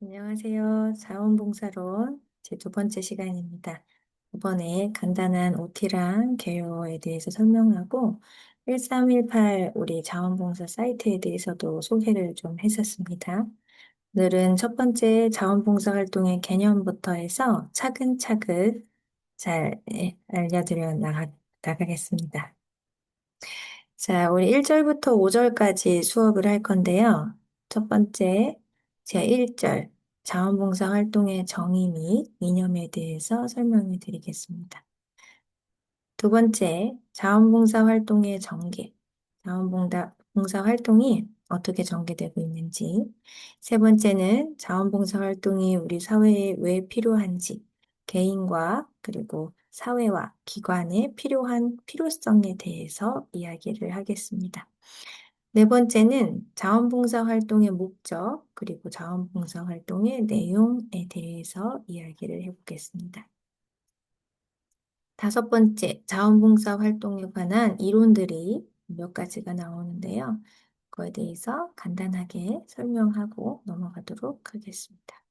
안녕하세요. 자원봉사론 제 두 번째 시간입니다. 이번에 간단한 OT랑 개요에 대해서 설명하고 1318 우리 자원봉사 사이트에 대해서도 소개를 좀 했었습니다. 오늘은 첫 번째 자원봉사 활동의 개념부터 해서 차근차근 잘 알려드려 나가겠습니다. 자, 우리 1절부터 5절까지 수업을 할 건데요. 첫 번째, 제1절, 자원봉사 활동의 정의 및 이념에 대해서 설명해 드리겠습니다. 두 번째, 자원봉사 활동의 전개, 자원봉사 활동이 어떻게 전개되고 있는지. 세 번째는 자원봉사 활동이 우리 사회에 왜 필요한지, 개인과 그리고 사회와 기관에 필요한 필요성에 대해서 이야기를 하겠습니다. 네 번째는 자원봉사 활동의 목적, 그리고 자원봉사 활동의 내용에 대해서 이야기를 해보겠습니다. 다섯 번째, 자원봉사 활동에 관한 이론들이 몇 가지가 나오는데요. 그거에 대해서 간단하게 설명하고 넘어가도록 하겠습니다.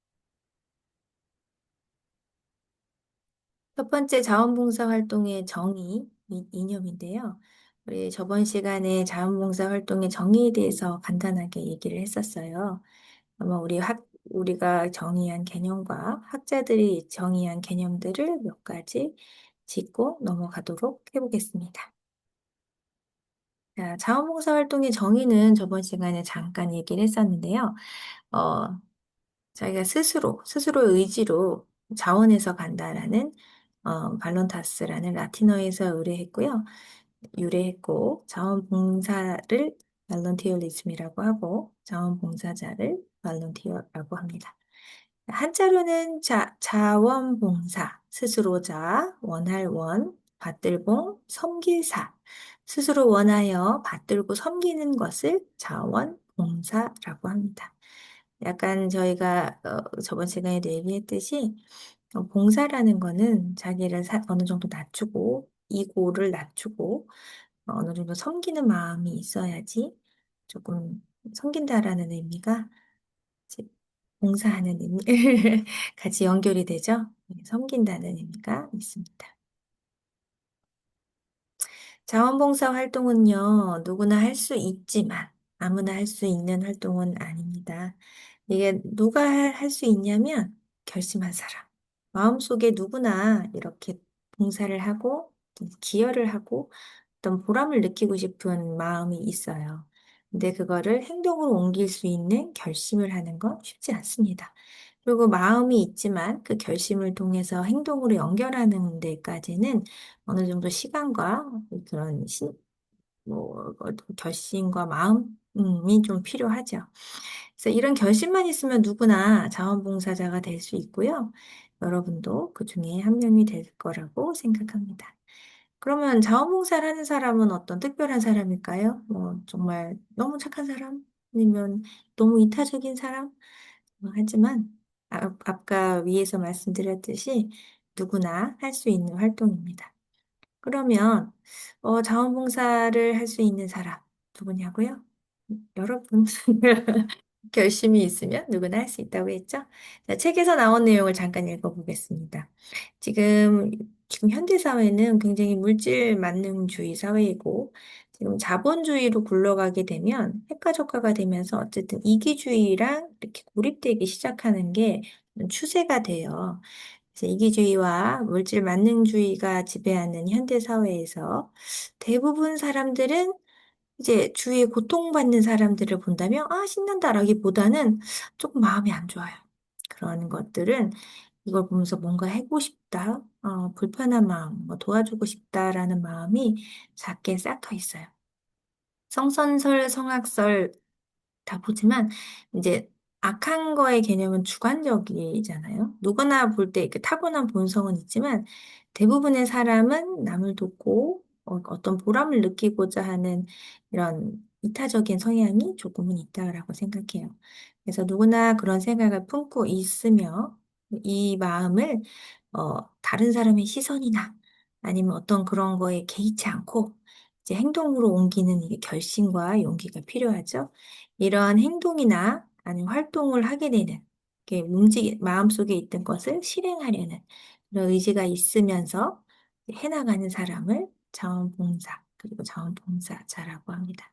첫 번째, 자원봉사 활동의 정의 및 이념인데요. 우리 저번 시간에 자원봉사 활동의 정의에 대해서 간단하게 얘기를 했었어요. 아마 우리가 정의한 개념과 학자들이 정의한 개념들을 몇 가지 짚고 넘어가도록 해보겠습니다. 자, 자원봉사 활동의 정의는 저번 시간에 잠깐 얘기를 했었는데요. 어, 자기가 스스로의 의지로 자원해서 간다라는, 발론타스라는 라틴어에서 유래했고, 자원봉사를 발론티어리즘이라고 하고, 자원봉사자를 발론티어라고 합니다. 한자로는 자원봉사, 스스로자, 원할 원, 받들봉, 섬길사. 스스로 원하여 받들고 섬기는 것을 자원봉사라고 합니다. 약간 저희가 저번 시간에도 얘기했듯이 봉사라는 거는 자기를 어느 정도 낮추고 이고를 낮추고 어느 정도 섬기는 마음이 있어야지 조금 섬긴다라는 의미가 이제 봉사하는 의미 같이 연결이 되죠. 섬긴다는 의미가 있습니다. 자원봉사 활동은요, 누구나 할 수 있지만 아무나 할 수 있는 활동은 아닙니다. 이게 누가 할 수 있냐면 결심한 사람. 마음속에 누구나 이렇게 봉사를 하고 기여를 하고 어떤 보람을 느끼고 싶은 마음이 있어요. 근데 그거를 행동으로 옮길 수 있는 결심을 하는 건 쉽지 않습니다. 그리고 마음이 있지만 그 결심을 통해서 행동으로 연결하는 데까지는 어느 정도 시간과 그런 결심과 마음이 좀 필요하죠. 그래서 이런 결심만 있으면 누구나 자원봉사자가 될 수 있고요. 여러분도 그 중에 한 명이 될 거라고 생각합니다. 그러면 자원봉사를 하는 사람은 어떤 특별한 사람일까요? 뭐 정말 너무 착한 사람? 아니면 너무 이타적인 사람? 하지만 아까 위에서 말씀드렸듯이 누구나 할 수 있는 활동입니다. 그러면 자원봉사를 할 수 있는 사람 누구냐고요? 여러분. 결심이 있으면 누구나 할 수 있다고 했죠? 자, 책에서 나온 내용을 잠깐 읽어보겠습니다. 지금 현대 사회는 굉장히 물질 만능주의 사회이고, 지금 자본주의로 굴러가게 되면 핵가족화가 되면서 어쨌든 이기주의랑 이렇게 고립되기 시작하는 게 추세가 돼요. 그래서 이기주의와 물질 만능주의가 지배하는 현대 사회에서 대부분 사람들은 이제 주위에 고통받는 사람들을 본다면, 아, 신난다라기보다는 조금 마음이 안 좋아요. 그런 것들은 이걸 보면서 뭔가 해고 싶다, 불편한 마음, 뭐 도와주고 싶다라는 마음이 작게 싹터 있어요. 성선설, 성악설 다 보지만 이제 악한 거의 개념은 주관적이잖아요. 누구나 볼 때 이렇게 타고난 본성은 있지만 대부분의 사람은 남을 돕고 어떤 보람을 느끼고자 하는 이런 이타적인 성향이 조금은 있다라고 생각해요. 그래서 누구나 그런 생각을 품고 있으며 이 마음을 다른 사람의 시선이나 아니면 어떤 그런 거에 개의치 않고 이제 행동으로 옮기는 이게 결심과 용기가 필요하죠. 이러한 행동이나 아니면 활동을 하게 되는 이렇게 마음속에 있던 것을 실행하려는 그런 의지가 있으면서 해나가는 사람을 자원봉사, 그리고 자원봉사자라고 합니다.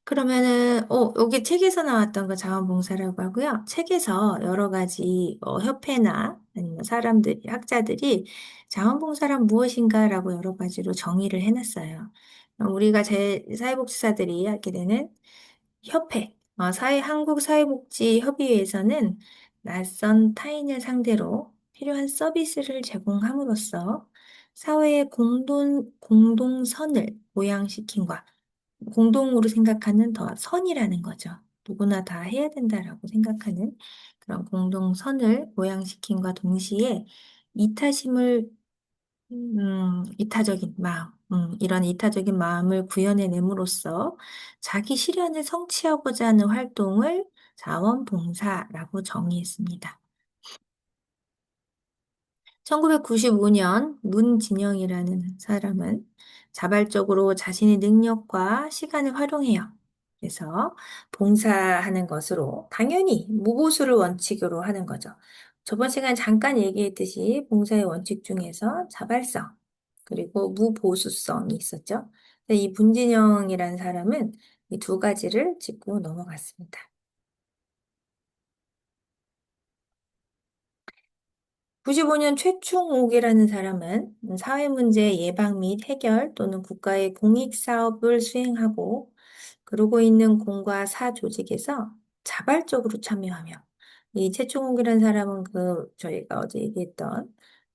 그러면은, 여기 책에서 나왔던 거 자원봉사라고 하고요. 책에서 여러 가지 협회나 아니면 학자들이 자원봉사란 무엇인가라고 여러 가지로 정의를 해놨어요. 우리가 사회복지사들이 하게 되는 협회, 한국사회복지협의회에서는 낯선 타인을 상대로 필요한 서비스를 제공함으로써 사회의 공동선을 보양시킴과 공동으로 생각하는 더 선이라는 거죠. 누구나 다 해야 된다라고 생각하는 그런 공동선을 보양시킴과 동시에 이타심을, 이타적인 마음, 이런 이타적인 마음을 구현해냄으로써 자기 실현을 성취하고자 하는 활동을 자원봉사라고 정의했습니다. 1995년 문진영이라는 사람은 자발적으로 자신의 능력과 시간을 활용해요. 그래서 봉사하는 것으로 당연히 무보수를 원칙으로 하는 거죠. 저번 시간에 잠깐 얘기했듯이 봉사의 원칙 중에서 자발성 그리고 무보수성이 있었죠. 근데 이 문진영이라는 사람은 이 두 가지를 짚고 넘어갔습니다. 95년 최충옥이라는 사람은 사회문제 예방 및 해결 또는 국가의 공익사업을 수행하고 그러고 있는 공과 사 조직에서 자발적으로 참여하며 이 최충옥이라는 사람은 저희가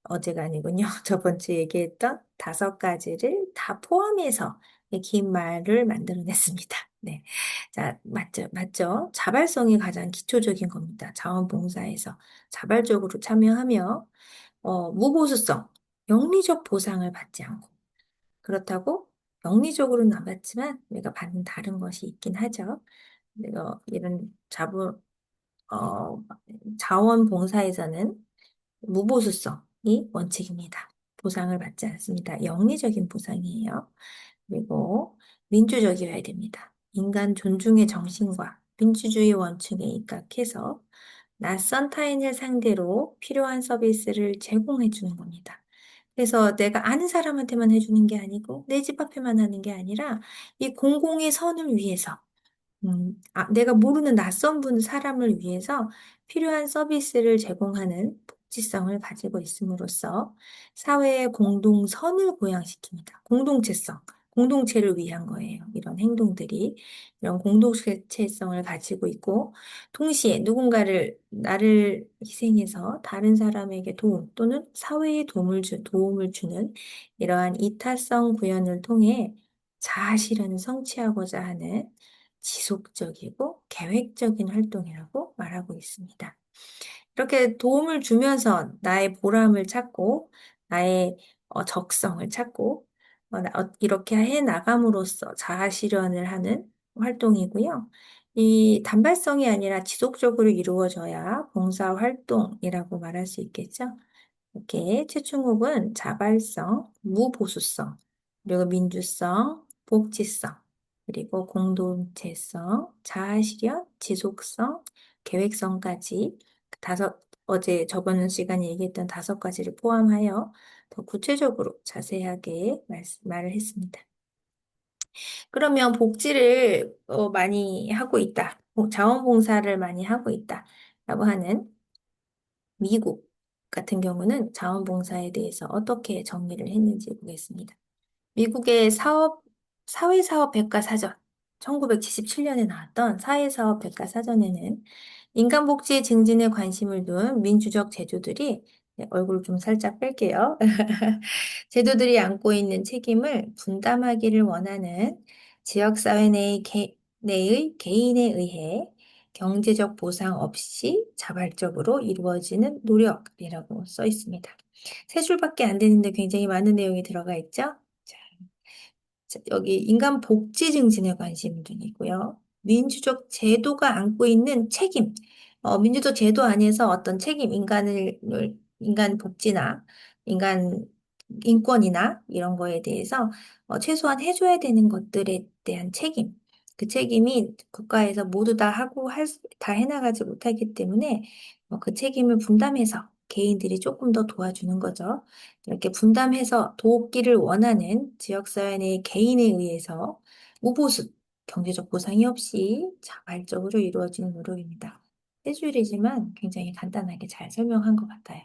어제가 아니군요. 저번 주에 얘기했던 다섯 가지를 다 포함해서 긴 말을 만들어냈습니다. 네. 자, 맞죠, 맞죠. 자발성이 가장 기초적인 겁니다. 자원봉사에서 자발적으로 참여하며 무보수성, 영리적 보상을 받지 않고 그렇다고 영리적으로는 안 받지만 우리가 받는 다른 것이 있긴 하죠. 이런 어, 자원봉사에서는 무보수성이 원칙입니다. 보상을 받지 않습니다. 영리적인 보상이에요. 그리고 민주적이어야 됩니다. 인간 존중의 정신과 민주주의 원칙에 입각해서 낯선 타인을 상대로 필요한 서비스를 제공해 주는 겁니다. 그래서 내가 아는 사람한테만 해주는 게 아니고 내 집 앞에만 하는 게 아니라 이 공공의 선을 위해서 내가 모르는 사람을 위해서 필요한 서비스를 제공하는 복지성을 가지고 있음으로써 사회의 공동선을 보양시킵니다. 공동체를 위한 거예요. 이런 행동들이. 이런 공동체성을 가지고 있고, 동시에 나를 희생해서 다른 사람에게 또는 사회에 도움을 주는 이러한 이타성 구현을 통해 자아 실현을 성취하고자 하는 지속적이고 계획적인 활동이라고 말하고 있습니다. 이렇게 도움을 주면서 나의 보람을 찾고 나의 적성을 찾고 이렇게 해 나감으로써 자아 실현을 하는 활동이고요. 이 단발성이 아니라 지속적으로 이루어져야 봉사 활동이라고 말할 수 있겠죠. 이렇게 최충욱은 자발성, 무보수성, 그리고 민주성, 복지성, 그리고 공동체성, 자아실현, 지속성, 계획성까지 저번 시간에 얘기했던 다섯 가지를 포함하여 더 구체적으로 자세하게 말을 했습니다. 그러면 복지를 많이 하고 있다. 자원봉사를 많이 하고 있다. 라고 하는 미국 같은 경우는 자원봉사에 대해서 어떻게 정리를 했는지 보겠습니다. 미국의 사회사업 백과사전, 1977년에 나왔던 사회사업 백과사전에는 인간복지 증진에 관심을 둔 민주적 제도들이, 네, 얼굴 좀 살짝 뺄게요. 제도들이 안고 있는 책임을 분담하기를 원하는 지역사회 내의 개인에 의해 경제적 보상 없이 자발적으로 이루어지는 노력이라고 써 있습니다. 세 줄밖에 안 되는데 굉장히 많은 내용이 들어가 있죠? 자, 여기 인간 복지 증진에 관심들이고요. 민주적 제도가 안고 있는 책임, 민주적 제도 안에서 어떤 책임, 인간 복지나 인간 인권이나 이런 거에 대해서 최소한 해줘야 되는 것들에 대한 책임, 그 책임이 국가에서 모두 다 하고 다 해나가지 못하기 때문에 그 책임을 분담해서 개인들이 조금 더 도와주는 거죠. 이렇게 분담해서 돕기를 원하는 지역사회 내 개인에 의해서 무보수, 경제적 보상이 없이 자발적으로 이루어지는 노력입니다. 세 줄이지만 굉장히 간단하게 잘 설명한 것 같아요.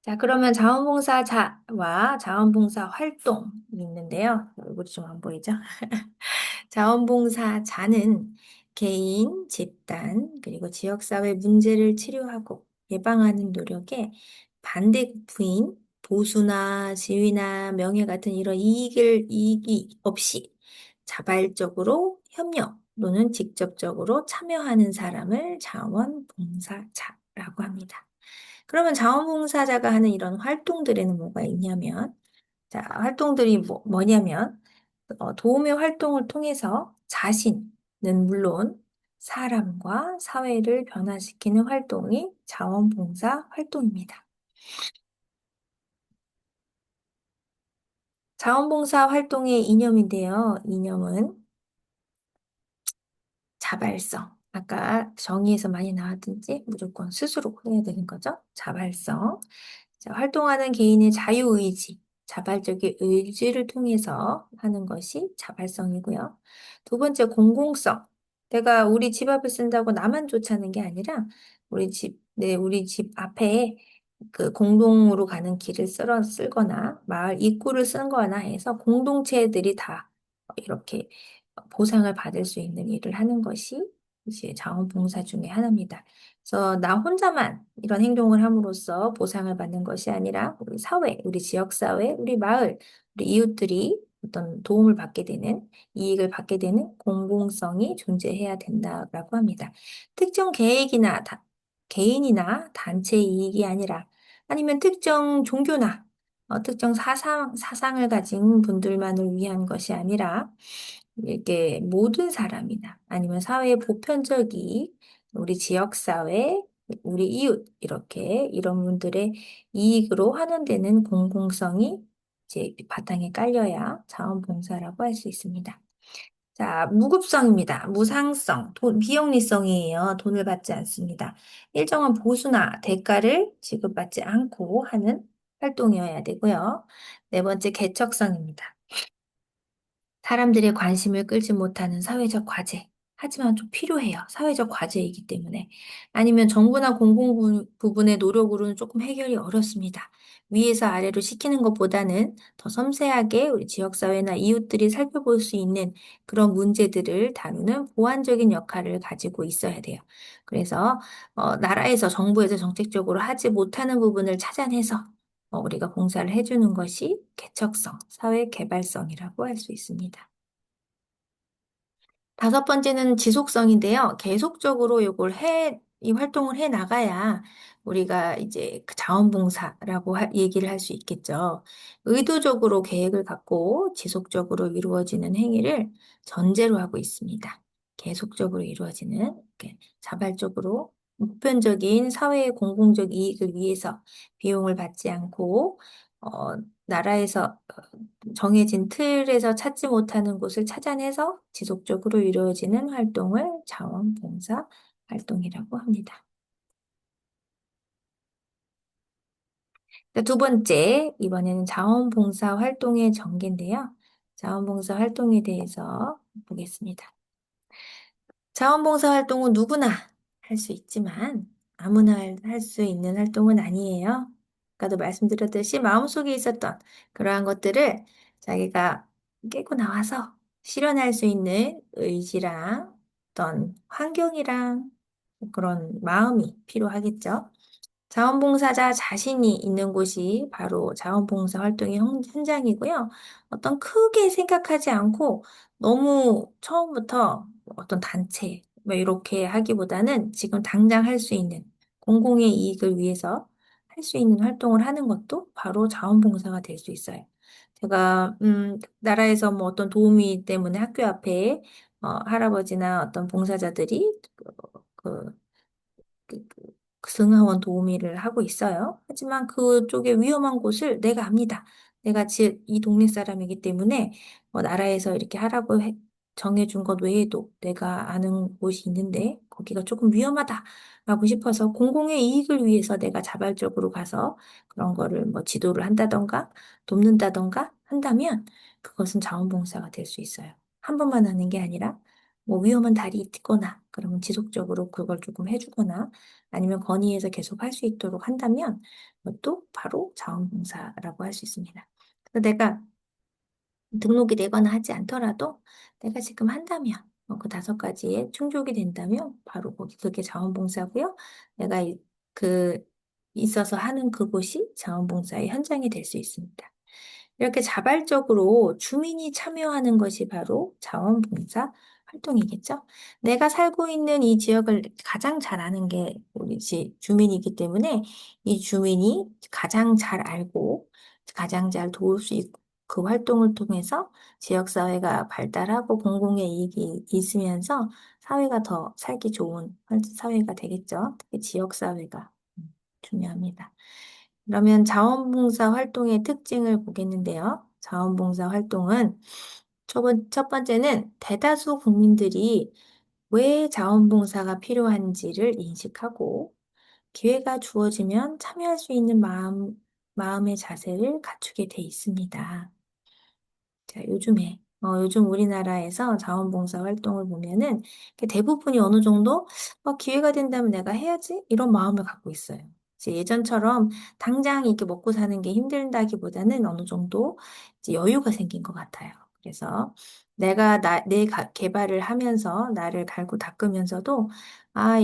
자, 그러면 자원봉사자와 자원봉사 활동이 있는데요. 얼굴이 좀 안 보이죠? 자원봉사자는 개인, 집단, 그리고 지역사회 문제를 치료하고 예방하는 노력에 반대급부인 보수나 지위나 명예 같은 이런 이익이 없이 자발적으로 협력 또는 직접적으로 참여하는 사람을 자원봉사자라고 합니다. 그러면 자원봉사자가 하는 이런 활동들에는 뭐가 있냐면, 자, 활동들이 뭐냐면, 도움의 활동을 통해서 자신은 물론 사람과 사회를 변화시키는 활동이 자원봉사 활동입니다. 자원봉사 활동의 이념인데요. 이념은 자발성. 아까 정의에서 많이 나왔든지 무조건 스스로 해야 되는 거죠. 자발성. 자, 활동하는 개인의 자유의지, 자발적인 의지를 통해서 하는 것이 자발성이고요. 두 번째, 공공성. 내가 우리 집 앞을 쓴다고 나만 좋다는 게 아니라 우리 집 앞에 그 공동으로 가는 길을 쓸거나 마을 입구를 쓴 거나 해서 공동체들이 다 이렇게 보상을 받을 수 있는 일을 하는 것이 이제 자원봉사 중에 하나입니다. 그래서 나 혼자만 이런 행동을 함으로써 보상을 받는 것이 아니라 우리 사회, 우리 지역사회, 우리 마을, 우리 이웃들이 어떤 도움을 받게 되는, 이익을 받게 되는 공공성이 존재해야 된다라고 합니다. 특정 개인이나 단체 이익이 아니라 아니면 특정 종교나 특정 사상을 가진 분들만을 위한 것이 아니라 이게 모든 사람이나 아니면 사회의 보편적 이익, 우리 지역사회, 우리 이웃, 이렇게 이런 분들의 이익으로 환원되는 공공성이 이제 바탕에 깔려야 자원봉사라고 할 수 있습니다. 자, 무급성입니다. 무상성, 비영리성이에요. 돈을 받지 않습니다. 일정한 보수나 대가를 지급받지 않고 하는 활동이어야 되고요. 네 번째, 개척성입니다. 사람들의 관심을 끌지 못하는 사회적 과제. 하지만 좀 필요해요. 사회적 과제이기 때문에. 아니면 정부나 부분의 노력으로는 조금 해결이 어렵습니다. 위에서 아래로 시키는 것보다는 더 섬세하게 우리 지역사회나 이웃들이 살펴볼 수 있는 그런 문제들을 다루는 보완적인 역할을 가지고 있어야 돼요. 그래서 나라에서 정부에서 정책적으로 하지 못하는 부분을 찾아내서 우리가 봉사를 해주는 것이 개척성, 사회 개발성이라고 할 수 있습니다. 다섯 번째는 지속성인데요. 계속적으로 이 활동을 해 나가야 우리가 이제 그 자원봉사라고 얘기를 할 수 있겠죠. 의도적으로 계획을 갖고 지속적으로 이루어지는 행위를 전제로 하고 있습니다. 계속적으로 이루어지는, 이렇게 자발적으로 보편적인 사회의 공공적 이익을 위해서 비용을 받지 않고, 나라에서 정해진 틀에서 찾지 못하는 곳을 찾아내서 지속적으로 이루어지는 활동을 자원봉사 활동이라고 합니다. 두 번째, 이번에는 자원봉사 활동의 전개인데요. 자원봉사 활동에 대해서 보겠습니다. 자원봉사 활동은 누구나 할 수 있지만 아무나 할 수 있는 활동은 아니에요. 아까도 말씀드렸듯이 마음속에 있었던 그러한 것들을 자기가 깨고 나와서 실현할 수 있는 의지랑 어떤 환경이랑 그런 마음이 필요하겠죠. 자원봉사자 자신이 있는 곳이 바로 자원봉사 활동의 현장이고요. 어떤 크게 생각하지 않고 너무 처음부터 어떤 단체, 뭐 이렇게 하기보다는 지금 당장 할 수 있는 공공의 이익을 위해서 할 수 있는 활동을 하는 것도 바로 자원봉사가 될 수 있어요. 제가, 나라에서 뭐 어떤 도우미 때문에 학교 앞에 할아버지나 어떤 봉사자들이 그 그 승하원 도우미를 하고 있어요. 하지만 그쪽에 위험한 곳을 내가 압니다. 내가 이 동네 사람이기 때문에 나라에서 이렇게 하라고 정해준 것 외에도 내가 아는 곳이 있는데 거기가 조금 위험하다라고 싶어서 공공의 이익을 위해서 내가 자발적으로 가서 그런 거를 뭐 지도를 한다던가 돕는다던가 한다면 그것은 자원봉사가 될 수 있어요. 한 번만 하는 게 아니라 뭐 위험한 달이 있거나 그러면 지속적으로 그걸 조금 해주거나 아니면 건의해서 계속 할 수 있도록 한다면 그것도 바로 자원봉사라고 할 수 있습니다. 그래서 내가 등록이 되거나 하지 않더라도 내가 지금 한다면 그 5가지에 충족이 된다면 바로 그게 자원봉사고요. 내가 그 있어서 하는 그곳이 자원봉사의 현장이 될 수 있습니다. 이렇게 자발적으로 주민이 참여하는 것이 바로 자원봉사 활동이겠죠. 내가 살고 있는 이 지역을 가장 잘 아는 게 우리 주민이기 때문에 이 주민이 가장 잘 알고 가장 잘 도울 수 있고 그 활동을 통해서 지역사회가 발달하고 공공의 이익이 있으면서 사회가 더 살기 좋은 사회가 되겠죠. 특히 지역사회가 중요합니다. 그러면 자원봉사 활동의 특징을 보겠는데요. 자원봉사 활동은 첫 번째는 대다수 국민들이 왜 자원봉사가 필요한지를 인식하고 기회가 주어지면 참여할 수 있는 마음의 자세를 갖추게 돼 있습니다. 자, 요즘 우리나라에서 자원봉사 활동을 보면은 대부분이 어느 정도 기회가 된다면 내가 해야지 이런 마음을 갖고 있어요. 이제 예전처럼 당장 이렇게 먹고 사는 게 힘들다기보다는 어느 정도 이제 여유가 생긴 것 같아요. 그래서 내가 개발을 하면서 나를 갈고 닦으면서도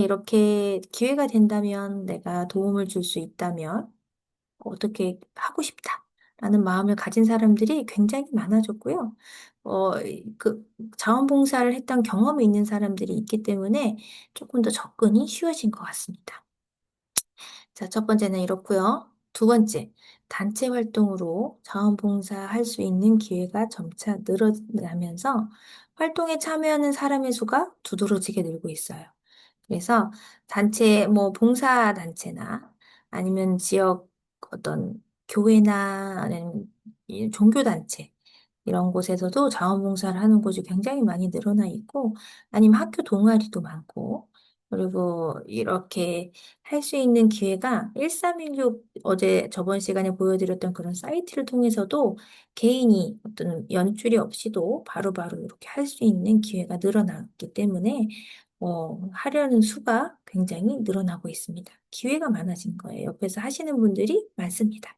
이렇게 기회가 된다면 내가 도움을 줄 수 있다면 어떻게 하고 싶다라는 마음을 가진 사람들이 굉장히 많아졌고요. 그 자원봉사를 했던 경험이 있는 사람들이 있기 때문에 조금 더 접근이 쉬워진 것 같습니다. 자, 첫 번째는 이렇고요. 두 번째, 단체 활동으로 자원봉사 할 수 있는 기회가 점차 늘어나면서 활동에 참여하는 사람의 수가 두드러지게 늘고 있어요. 그래서 뭐 봉사단체나 아니면 지역 어떤 교회나 아니면 이 종교단체 이런 곳에서도 자원봉사를 하는 곳이 굉장히 많이 늘어나 있고 아니면 학교 동아리도 많고 그리고 이렇게 할 수 있는 기회가 1316 저번 시간에 보여드렸던 그런 사이트를 통해서도 개인이 어떤 연출이 없이도 바로바로 이렇게 할 수 있는 기회가 늘어났기 때문에 하려는 수가 굉장히 늘어나고 있습니다. 기회가 많아진 거예요. 옆에서 하시는 분들이 많습니다.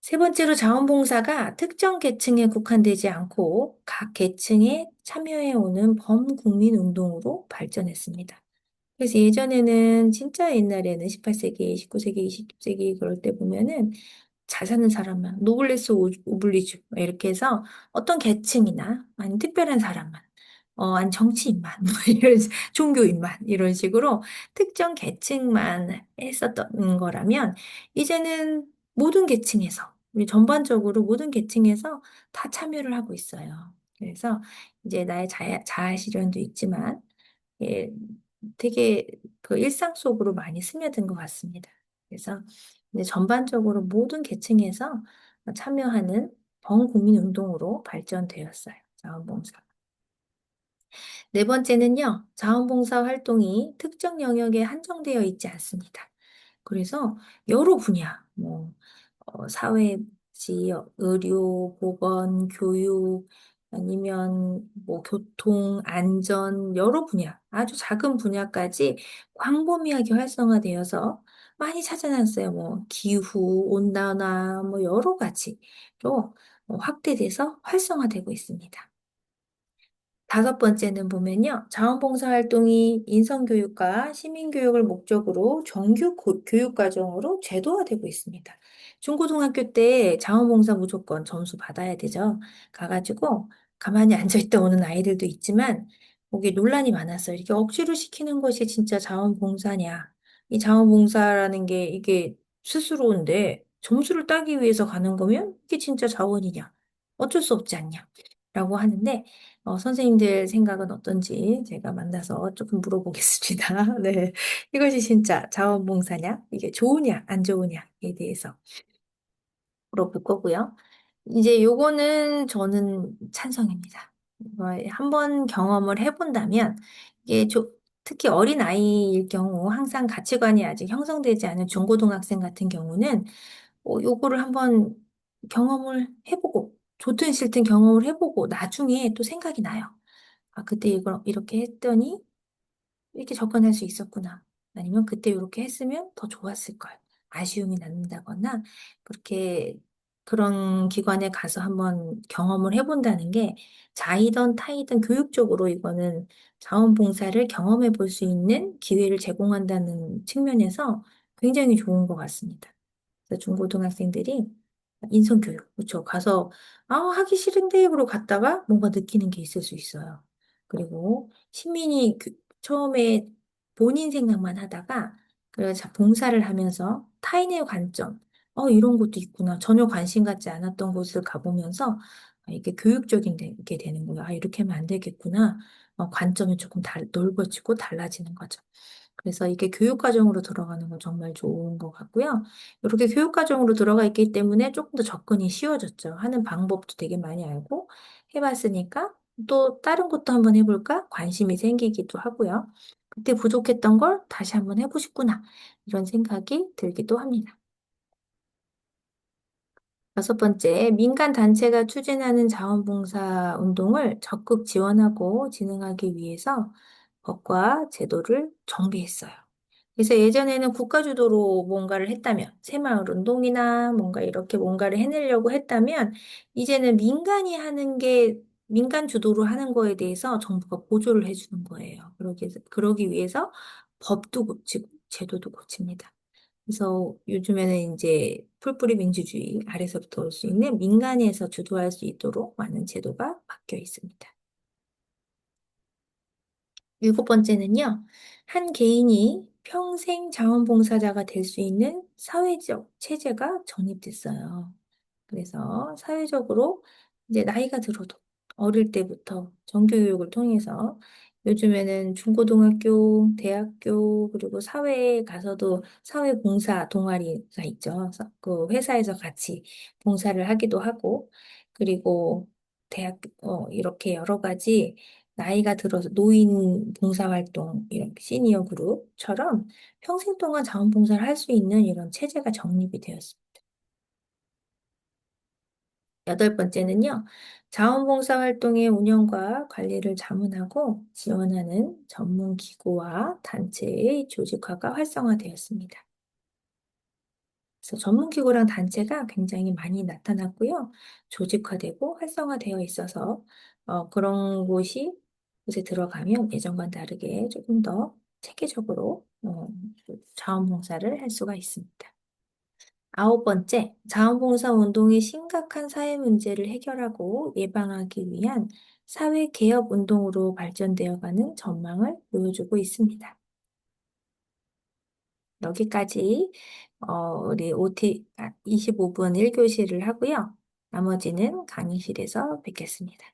세 번째로 자원봉사가 특정 계층에 국한되지 않고 각 계층에 참여해오는 범국민 운동으로 발전했습니다. 그래서 예전에는 진짜 옛날에는 18세기, 19세기, 20세기 그럴 때 보면은 잘 사는 사람만, 노블레스 오블리주 이렇게 해서 어떤 계층이나 아니 특별한 사람만 아니 정치인만, 뭐 이런 종교인만 이런 식으로 특정 계층만 했었던 거라면 이제는 모든 계층에서 우리 전반적으로 모든 계층에서 다 참여를 하고 있어요. 그래서 이제 나의 자아 실현도 있지만 예, 되게 그 일상 속으로 많이 스며든 것 같습니다. 그래서 이제 전반적으로 모든 계층에서 참여하는 범국민 운동으로 발전되었어요. 자원봉사. 네 번째는요, 자원봉사 활동이 특정 영역에 한정되어 있지 않습니다. 그래서 여러 분야, 사회복지, 의료, 보건, 교육, 아니면 뭐 교통, 안전, 여러 분야, 아주 작은 분야까지 광범위하게 활성화되어서 많이 찾아놨어요. 뭐 기후, 온난화, 뭐 여러 가지로 확대돼서 활성화되고 있습니다. 다섯 번째는 보면요. 자원봉사 활동이 인성교육과 시민교육을 목적으로 정규 교육과정으로 제도화되고 있습니다. 중고등학교 때 자원봉사 무조건 점수 받아야 되죠. 가가지고 가만히 앉아있다 오는 아이들도 있지만 거기에 논란이 많았어요. 이렇게 억지로 시키는 것이 진짜 자원봉사냐. 이 자원봉사라는 게 이게 스스로인데 점수를 따기 위해서 가는 거면 이게 진짜 자원이냐. 어쩔 수 없지 않냐. 라고 하는데 선생님들 생각은 어떤지 제가 만나서 조금 물어보겠습니다. 네. 이것이 진짜 자원봉사냐? 이게 좋으냐, 안 좋으냐에 대해서. 물어볼 거고요. 이제 요거는 저는 찬성입니다. 이거 한번 경험을 해본다면 이게 특히 어린 아이일 경우 항상 가치관이 아직 형성되지 않은 중고등학생 같은 경우는 요거를 한번 경험을 해보고 좋든 싫든 경험을 해보고 나중에 또 생각이 나요. 아, 그때 이걸 이렇게 했더니 이렇게 접근할 수 있었구나. 아니면 그때 이렇게 했으면 더 좋았을 걸. 아쉬움이 남는다거나 그렇게 그런 기관에 가서 한번 경험을 해본다는 게 자이든 타이든 교육적으로 이거는 자원봉사를 경험해 볼 수 있는 기회를 제공한다는 측면에서 굉장히 좋은 것 같습니다. 그래서 중고등학생들이 인성교육, 그렇죠. 가서 하기 싫은데 그러고 갔다가 뭔가 느끼는 게 있을 수 있어요. 그리고 시민이 처음에 본인 생각만 하다가 그래서 봉사를 하면서 타인의 관점, 이런 것도 있구나. 전혀 관심 갖지 않았던 곳을 가보면서 이게 교육적인 게 되는 거예요. 이렇게 하면 안 되겠구나. 관점이 조금 넓어지고 달라지는 거죠. 그래서 이게 교육과정으로 들어가는 건 정말 좋은 것 같고요. 이렇게 교육과정으로 들어가 있기 때문에 조금 더 접근이 쉬워졌죠. 하는 방법도 되게 많이 알고 해봤으니까 또 다른 것도 한번 해볼까? 관심이 생기기도 하고요. 그때 부족했던 걸 다시 한번 해보고 싶구나. 이런 생각이 들기도 합니다. 여섯 번째, 민간 단체가 추진하는 자원봉사 운동을 적극 지원하고 진행하기 위해서 법과 제도를 정비했어요. 그래서 예전에는 국가 주도로 뭔가를 했다면, 새마을 운동이나 뭔가 이렇게 뭔가를 해내려고 했다면, 이제는 민간이 하는 게, 민간 주도로 하는 거에 대해서 정부가 보조를 해주는 거예요. 그러기 위해서 법도 고치고, 제도도 고칩니다. 그래서 요즘에는 이제 풀뿌리 민주주의 아래서부터 올 수 있는 민간에서 주도할 수 있도록 많은 제도가 바뀌어 있습니다. 일곱 번째는요, 한 개인이 평생 자원봉사자가 될 수 있는 사회적 체제가 정립됐어요. 그래서 사회적으로 이제 나이가 들어도 어릴 때부터 정규교육을 통해서 요즘에는 중고등학교, 대학교, 그리고 사회에 가서도 사회봉사 동아리가 있죠. 그래서 그 회사에서 같이 봉사를 하기도 하고, 그리고 이렇게 여러 가지 나이가 들어서 노인 봉사활동, 이렇게 시니어 그룹처럼 평생 동안 자원봉사를 할 수 있는 이런 체제가 정립이 되었습니다. 여덟 번째는요, 자원봉사 활동의 운영과 관리를 자문하고 지원하는 전문 기구와 단체의 조직화가 활성화되었습니다. 그래서 전문 기구랑 단체가 굉장히 많이 나타났고요. 조직화되고 활성화되어 있어서 그런 곳에 들어가면 예전과는 다르게 조금 더 체계적으로 자원봉사를 할 수가 있습니다. 아홉 번째, 자원봉사 운동이 심각한 사회 문제를 해결하고 예방하기 위한 사회 개혁 운동으로 발전되어가는 전망을 보여주고 있습니다. 여기까지 우리 25분 1교시를 하고요. 나머지는 강의실에서 뵙겠습니다.